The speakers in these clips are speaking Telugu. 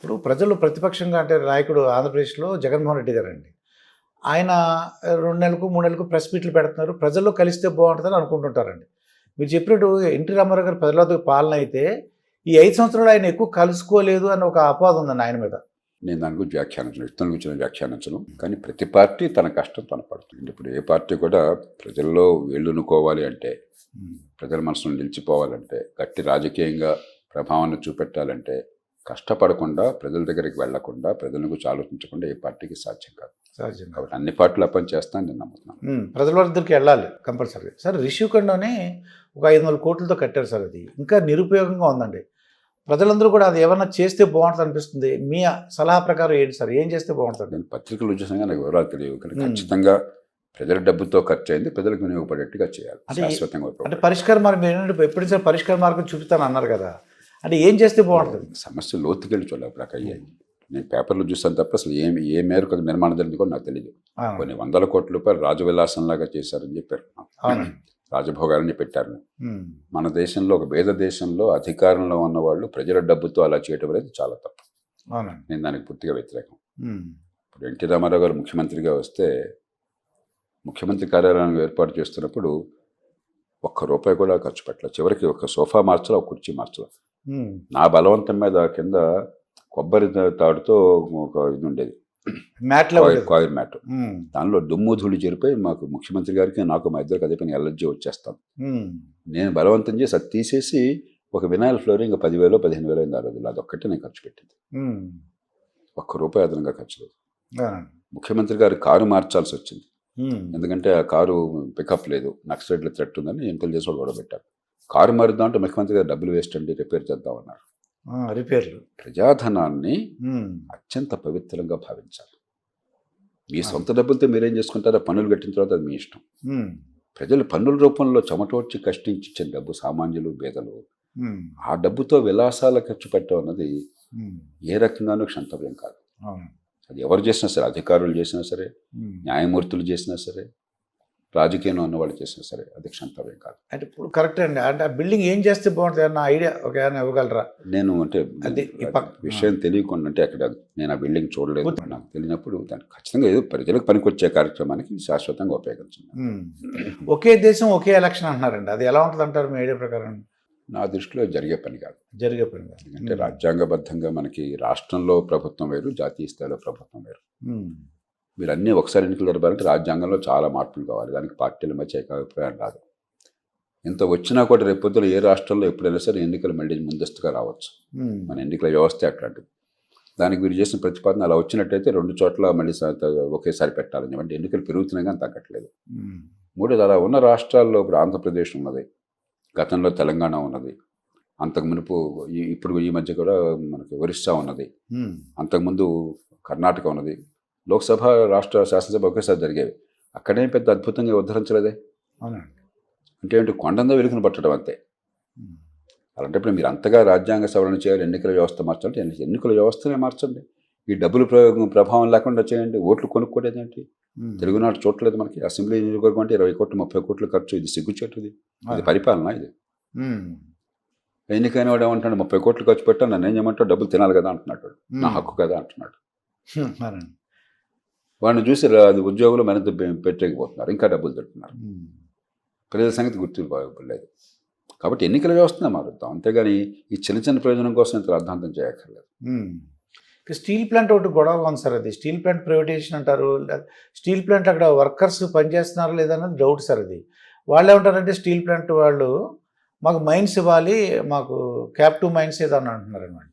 ఇప్పుడు ప్రజలు ప్రతిపక్షంగా అంటే నాయకుడు ఆంధ్రప్రదేశ్లో జగన్మోహన్ రెడ్డి గారండి. ఆయన 2 నెలలకు, 3 నెలలకు ప్రెస్ మీట్లు పెడుతున్నారు. ప్రజల్లో కలిస్తే బావుంటదని అనుకుంటుంటారండి. మీరు చెప్పినట్టు ఎన్టీ రామారావు గారి ప్రజలతో పాలన అయితే, ఈ 5 సంవత్సరాలు ఆయన ఎక్కువ కలుసుకోలేదు అని ఒక అపవాదం ఉందండి ఆయన మీద. నేను దాని గురించి వ్యాఖ్యానించను, ఇతరుల గురించి నేను వ్యాఖ్యానించను. కానీ ప్రతి పార్టీ తన కష్టం తన పడుతుంది. ఇప్పుడు ఏ పార్టీ కూడా ప్రజల్లో వేళ్ళునుకోవాలి అంటే, ప్రజల మనసును నిలిచిపోవాలంటే, గట్టి రాజకీయంగా ప్రభావాన్ని చూపెట్టాలంటే, కష్టపడకుండా ప్రజల దగ్గరికి వెళ్లకుండా ప్రజల గురించి ఆలోచించకుండా ఏ పార్టీకి సాధ్యం కాదు. సహజంగా. కాబట్టి అన్ని పార్టీలు అప్పని చేస్తానని నేను నమ్ముతున్నాను. ప్రజల దగ్గరికి వెళ్ళాలి కంపల్సరీ. సార్ రిషికొండనే ఒక 500 కోట్లతో కట్టారు సార్. అది ఇంకా నిరుపయోగంగా ఉందండి. ప్రజలందరూ కూడా అది ఏమన్నా చేస్తే బాగుంటుంది అనిపిస్తుంది. మీ సలహా ప్రకారం ఏంటి సార్, ఏం చేస్తే బాగుంటుంది? నేను పత్రికలు చూసాగా నాకు వివరాలు తెలియవు, కానీ ఖచ్చితంగా ప్రజల డబ్బుతో ఖర్చు అయింది ప్రజలకు వినియోగపడేట్టుగా చేయాలి, శాశ్వతంగా. అంటే పరిష్కార మార్గం ఏంటంటే ఎప్పుడు సార్ పరిష్కార మార్గం చూపుతాను అన్నారు కదా, అంటే ఏం చేస్తే బాగుంటుంది? సమస్య లోతుకెళ్ళి చూడాలి. ఇప్పుడు అక్కడ అయ్యాయి, నేను పేపర్లో చూసాను తప్ప అసలు ఏ మేరకు నిర్మాణం జరిగింది కూడా నాకు తెలియదు. కొన్ని 100 కోట్ల రూపాయలు రాజవిలాసంలాగా చేశారని చెప్పారు, రాజభోగాలని పెట్టారు. మన దేశంలో, ఒక పేద దేశంలో అధికారంలో ఉన్న వాళ్ళు ప్రజల డబ్బుతో అలా చేయడం అనేది చాలా తప్పు. నేను దానికి పూర్తిగా వ్యతిరేకం. ఇప్పుడు ఎన్టీ రామారావు గారు ముఖ్యమంత్రిగా వస్తే, ముఖ్యమంత్రి కార్యాలయాన్ని ఏర్పాటు చేస్తున్నప్పుడు ₹1 కూడా ఖర్చు పెట్టలేదు. చివరికి ఒక సోఫా మార్చాల, ఒక కుర్చీ మార్చాల. నా బలవంతం మీద కింద కొబ్బరి తాడుతో ఒక ఇది ఉండేది, కాయిర్ మ్యాట్. దానిలో దుమ్ము ధూళి చేరిపోయి మాకు ముఖ్యమంత్రి గారికి నాకు మా ఇద్దరికి అదే పని ఎలర్జీ వచ్చేస్తాను. నేను బలవంతం చేసి అది తీసేసి ఒక వినాయల్ ఫ్లోరింగ్ 10,000 15,000 అయింది ఆ రోజుల్లో. అదొక్కటే నేను ఖర్చు పెట్టింది. ₹1 అదనంగా ఖర్చు లేదు. ముఖ్యమంత్రి గారి కారు మార్చాల్సి వచ్చింది, ఎందుకంటే ఆ కారు పికప్ లేదు, నక్సలైట్ల థ్రెట్ ఉందని ఇంటెలిజెన్స్ వాళ్ళు కూడా పెట్టారు. కారు మారుద్దాం అంటే ముఖ్యమంత్రి గారు డబ్బులు వేస్ట్ అండి, రిపేర్ చేద్దామన్నారు. రిపేర్లు ప్రజాధనాన్ని అత్యంత పవిత్రంగా భావించాలి. మీ సొంత డబ్బులతో మీరేం చేసుకుంటారో, పన్నులు కట్టిన తర్వాత అది మీ ఇష్టం. ప్రజలు పన్నుల రూపంలో చెమటోడ్చి కష్టించి ఇచ్చిన డబ్బు, సామాన్యులు పేదలు, ఆ డబ్బుతో విలాసాల ఖర్చు పెట్టడం అన్నది ఏ రకంగానూ క్షంతవ్యం కాదు. అది ఎవరు చేసినా సరే, అధికారులు చేసినా సరే, న్యాయమూర్తులు చేసినా సరే, రాజకీయంలో ఉన్న వాళ్ళు చేసినా సరే, అది క్షంతవ్యం కాదు. అంటే ఇప్పుడు కరెక్ట్ అండి. అంటే ఆ బిల్డింగ్ ఏం చేస్తే బాగుంటుంది అన్న ఐడియా ఒక ఏమైనా ఇవ్వగలరా? నేను అంటే విషయం తెలియకుండా, అంటే అక్కడ నేను ఆ బిల్డింగ్ చూడలేదు, నాకు తెలియనప్పుడు దాన్ని ఖచ్చితంగా ఏదో ప్రజలకు పనికొచ్చే కార్యక్రమానికి శాశ్వతంగా ఉపయోగించాను. ఒకే దేశం ఒకే ఎలక్షన్ అంటున్నారండి, అది ఎలా ఉంటుంది అంటారు మీ ఐడియా ప్రకారం? నా దృష్టిలో జరిగే పని కాదు. జరిగే పని కాదు. అంటే రాజ్యాంగబద్ధంగా మనకి రాష్ట్రంలో ప్రభుత్వం వేరు, జాతీయ స్థాయిలో ప్రభుత్వం వేరు. మీరు అన్నీ ఒకసారి ఎన్నికలు జరపాలంటే రాజ్యాంగంలో చాలా మార్పులు కావాలి, దానికి పార్టీల మధ్య ఏకాభిప్రాయం రాదు. ఇంత వచ్చినా కూడా రేపొద్దున ఏ రాష్ట్రంలో ఎప్పుడైనా సరే ఎన్నికలు మళ్ళీ ముందస్తుగా రావచ్చు. మన ఎన్నికల వ్యవస్థ అట్లాంటిది. దానికి మీరు చేసిన ప్రతిపాదన అలా వచ్చినట్టయితే 2 చోట్ల మళ్ళీ ఒకేసారి పెట్టాలని, అంటే ఎన్నికలు పెరుగుతున్నాయి కానీ తగ్గట్లేదు. మూడోది, అలా ఉన్న రాష్ట్రాల్లో ఇప్పుడు ఆంధ్రప్రదేశ్ ఉన్నది, గతంలో తెలంగాణ ఉన్నది, అంతకు మునుపు ఇప్పుడు ఈ మధ్య కూడా మనకి ఒరిస్సా ఉన్నది, అంతకుముందు కర్ణాటక ఉన్నది. లోక్సభ, రాష్ట్ర శాసనసభ ఒకేసారి జరిగేవి. అక్కడేం పెద్ద అద్భుతంగా ఉద్ధరించలేదే. అంటే ఏంటి, కొండందా వెలుగును పట్టడం అంతే. అలాంటప్పుడు మీరు అంతగా రాజ్యాంగ సవరణ చేయాలి, ఎన్నికల వ్యవస్థ మార్చాలంటే ఎన్నికల వ్యవస్థనే మార్చండి. ఈ డబ్బులు ప్రభావం లేకుండా చేయండి. ఓట్లు కొనుక్కోలేదు ఏంటి? తెలుగునాడు చూడలేదు మనకి. అసెంబ్లీ నియోజకవర్గం అంటే 20 కోట్లు 30 కోట్ల ఖర్చు. ఇది సిగ్గుచేటుది, ఇది పరిపాలన. ఇది ఎన్నికైన వాడు ఏమంటాడు, 30 కోట్లు ఖర్చు పెట్టా, నన్ను ఏం చేయమంటాడు, డబ్బులు తినాలి కదా అంటున్నాడు, నా హక్కు కదా అంటున్నాడు. వాడిని చూసి అది ఉద్యోగులు మరింత పెట్టలేకపోతున్నారు, ఇంకా డబ్బులు తింటున్నారు. ప్రజల సంగతి గుర్తులేదు. కాబట్టి ఎన్నికల వ్యవస్థనే మారుద్దాం, అంతేగాని ఈ చిన్న చిన్న ప్రయోజనం కోసం ఇంత అర్థాంతం చేయక్కర్లేదు. స్టీల్ ప్లాంట్ ఒకటి గొడవగా ఉంది సార్. అది స్టీల్ ప్లాంట్ ప్రైవేటైజేషన్ అంటారు. స్టీల్ ప్లాంట్ అక్కడ వర్కర్స్ పనిచేస్తున్నారా లేదన్నది డౌట్ సార్. అది వాళ్ళు ఏమంటారంటే, స్టీల్ ప్లాంట్ వాళ్ళు మాకు మైన్స్ ఇవ్వాలి, మాకు క్యాప్టివ్ మైన్స్ ఏదో అని అంటున్నారు అనమాట.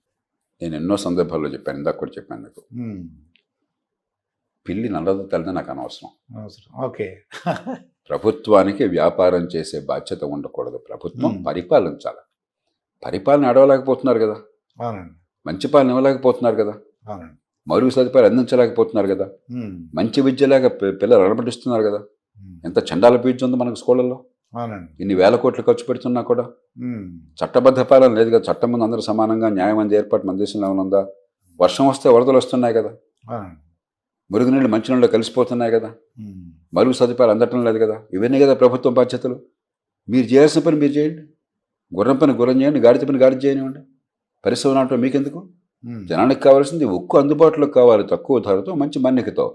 నేను ఎన్నో సందర్భాల్లో చెప్పాను, ఇందాక కూడా చెప్పాను నాకు, పిల్లి నల్లదు తెల్లది నాకు అనవసరం. ఓకే. ప్రభుత్వానికి వ్యాపారం చేసే బాధ్యత ఉండకూడదు. ప్రభుత్వం పరిపాలించాలి. పరిపాలన అడవలేకపోతున్నారు కదా, మంచి పాలన ఇవ్వలేకపోతున్నారు కదా, మరుగు సదుపాయాలు అందించలేకపోతున్నారు కదా, మంచి విద్య లేక పిల్లలు అలమటిస్తున్నారు కదా. ఎంత చండాల పీడ్చి ఉంది మనకు స్కూళ్ళల్లో. ఇన్ని వేల కోట్లు ఖర్చు పెడుతున్నా కూడా చట్టబద్ధ పాలన లేదు కదా. చట్టం ముందు అందరూ సమానంగా న్యాయం అందే ఏర్పాటు మన దేశంలో ఏమనుందా? వర్షం వస్తే వరదలు వస్తున్నాయి కదా, మురుగునీళ్ళు మంచినీళ్ళు కలిసిపోతున్నాయి కదా, మరుగు సదుపాయాలు అందటం లేదు కదా. ఇవన్నీ కదా ప్రభుత్వం బాధ్యతలు. మీరు చేయాల్సిన పని మీరు చేయండి. గుర్రం పని గుర్రం చేయండి, గాడిద పని గాడిద చేయనివ్వండి. పరిశ్రమ అంటే మీకెందుకు? జనానికి కావాల్సింది ఉక్కు అందుబాటులోకి కావాలి, తక్కువ ధరతో మంచి మన్నికతో.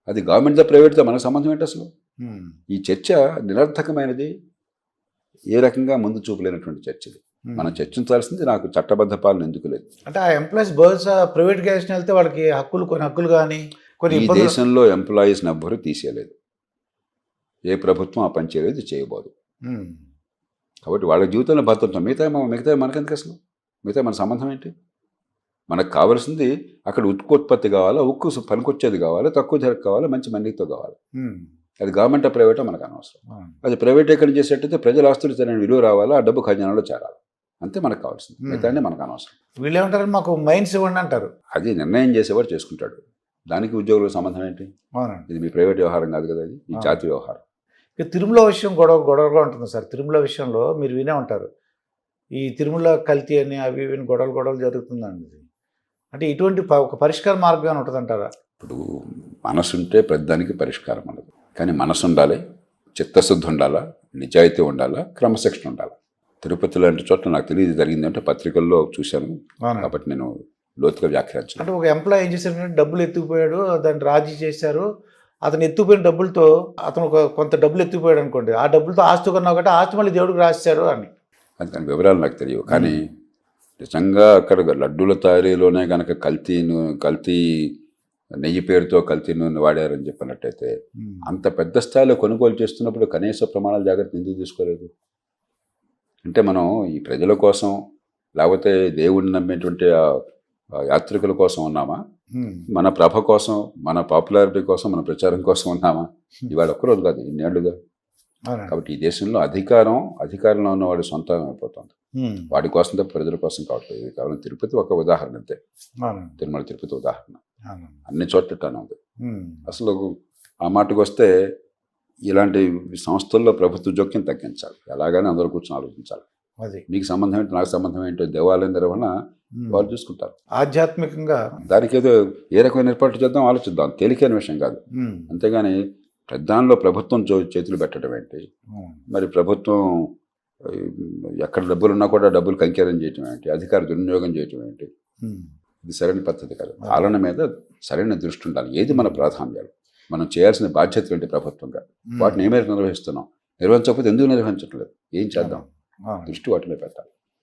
అది గవర్నమెంట్తో ప్రైవేట్తో మనకు సంబంధం ఏంటి అసలు? ఈ చర్చ నిరర్థకమైనది, ఏ రకంగా ముందు చూపలేనటువంటి చర్చ ఇది. మనం చర్చించాల్సింది నాకు చట్టబద్ధ పాలన ఎందుకు లేదు. అంటే ఆ ఎంప్లాయీస్ బహుశా ప్రైవేట్ గ్యాస్ని వెళ్తే వాళ్ళకి కొన్ని హక్కులు కానీ కొన్ని ఈ దేశంలో ఎంప్లాయీస్ని ఎవ్వరూ తీసేయలేదు, ఏ ప్రభుత్వం ఆ పని చేయలేదు, చేయబోదు. కాబట్టి వాళ్ళ జీవితంలో భద్రత. మిగతా మనకెందుకు అసలు? మిగతా మన సంబంధం ఏంటి? మనకు కావాల్సింది అక్కడ ఉత్పత్తి కావాలా, ఉక్కు పనికొచ్చేది కావాలి, తక్కువ ధరకు కావాలి, మంచి మన్నికతో కావాలి. అది గవర్నమెంట్ ప్రైవేటో మనకు అనవసరం. అది ప్రైవేటీకరణ చేసేటైతే ప్రజల ఆస్తులు సరైన విలువ రావాలా, ఆ డబ్బు ఖజానాలో చేరాలి, అంతే మనకు కావాల్సింది. మిగతా మనకు అనవసరం. వీళ్ళు ఏమంటారు, మాకు మైన్స్ ఇవ్వండి అంటారు. అది నిర్ణయం చేసేవాడు చేసుకుంటాడు, దానికి ఉద్యోగులకు సంబంధం ఏంటి? ఇది మీ ప్రైవేట్ వ్యవహారం కాదు కదా, ఇది ఈ జాతి వ్యవహారం. ఇక తిరుమల విషయం గొడవగా ఉంటుంది సార్. తిరుమల విషయంలో మీరు వినే ఉంటారు, ఈ తిరుమల కల్తీ అని అవి ఇవి గొడవలు జరుగుతుందండి. అంటే ఇటువంటి ఒక పరిష్కార మార్గం ఉంటుంది అంటారా? ఇప్పుడు మనసు ఉంటే ప్రతిదానికి పరిష్కారం ఉండదు, కానీ మనసు ఉండాలి, చిత్తశుద్ధి ఉండాలా, నిజాయితీ ఉండాలా, క్రమశిక్షణ ఉండాలి. తిరుపతి లాంటి చోట్ల నాకు తెలియదు జరిగింది అంటే పత్రికల్లో చూశాను, కాబట్టి నేను లోతుగా వ్యాఖ్యానించాను. అంటే ఒక ఎంప్లాయీ ఏం చేశారంటే డబ్బులు ఎత్తుకుపోయాడు, దాన్ని రాజీ చేశారు. అతను ఎత్తుకుపోయిన డబ్బులతో అతను కొంత డబ్బులు ఎత్తుకుపోయాడు అనుకోండి, ఆ డబ్బులతో ఆస్తి కొన్నావు కాబట్టి ఆస్తి మళ్ళీ దేవుడికి రాశారు అని. అందుకని వివరాలు నాకు తెలియవు, కానీ నిజంగా అక్కడ లడ్డూల తయారీలోనే కనుక కల్తీ నెయ్యి పేరుతో కల్తీ నూనె వాడారని చెప్పినట్టయితే అంత పెద్ద స్థాయిలో కొనుగోలు చేస్తున్నప్పుడు కనీస ప్రమాణాల జాగ్రత్త ఎందుకు తీసుకోలేదు? అంటే మనం ఈ ప్రజల కోసం లేకపోతే దేవుడిని నమ్మేటువంటి యాత్రికుల కోసం ఉన్నామా, మన ప్రభ కోసం, మన పాపులారిటీ కోసం, మన ప్రచారం కోసం ఉన్నామా? ఇవాళ ఒక్కరోజు కాదు, ఇన్నేళ్లుగా. కాబట్టి ఈ దేశంలో అధికారంలో ఉన్నవాడు సొంతం అయిపోతుంది, వాడి కోసం తప్ప ప్రజల కోసం కావట్లేదు. ఇది కేవలం తిరుపతి ఒక ఉదాహరణ అంతే, తిరుమల తిరుపతి ఉదాహరణ, అన్ని చోట్లనే ఉంది. అసలు ఆ మాటకు వస్తే ఇలాంటి సంస్థల్లో ప్రభుత్వ జోక్యం తగ్గించాలి, ఎలాగైనా అందరూ కూర్చొని ఆలోచించాలి. మీకు సంబంధం ఏంటో, నాకు సంబంధం ఏంటో, దేవాలయం నిర్వహణ వాళ్ళు చూసుకుంటారు. ఆధ్యాత్మికంగా దానికి ఏదో ఏ రకమైన ఏర్పాట్లు చేద్దాం ఆలోచిద్దాం, తేలికైన విషయం కాదు. అంతేగాని ప్రధానంలో ప్రభుత్వం చేతులు పెట్టడం ఏంటి, మరి ప్రభుత్వం ఎక్కడ డబ్బులు ఉన్నా కూడా డబ్బులు కంకేరం చేయటం ఏంటి, అధికార దుర్వినియోగం చేయటం ఏంటి, ఇది సరైన పద్ధతి కాదు. పాలన మీద సరైన దృష్టి ఉండాలి. ఏది మన ప్రాధాన్యాలు, మనం చేయాల్సిన బాధ్యతలు ఏంటి ప్రభుత్వంగా, వాటిని ఏ మేరకు నిర్వహిస్తున్నాం, నిర్వహించకపోతే ఎందుకు నిర్వహించట్లేదు, ఏం చేద్దాం, దృష్టి వాటి మీద పెట్టాలి.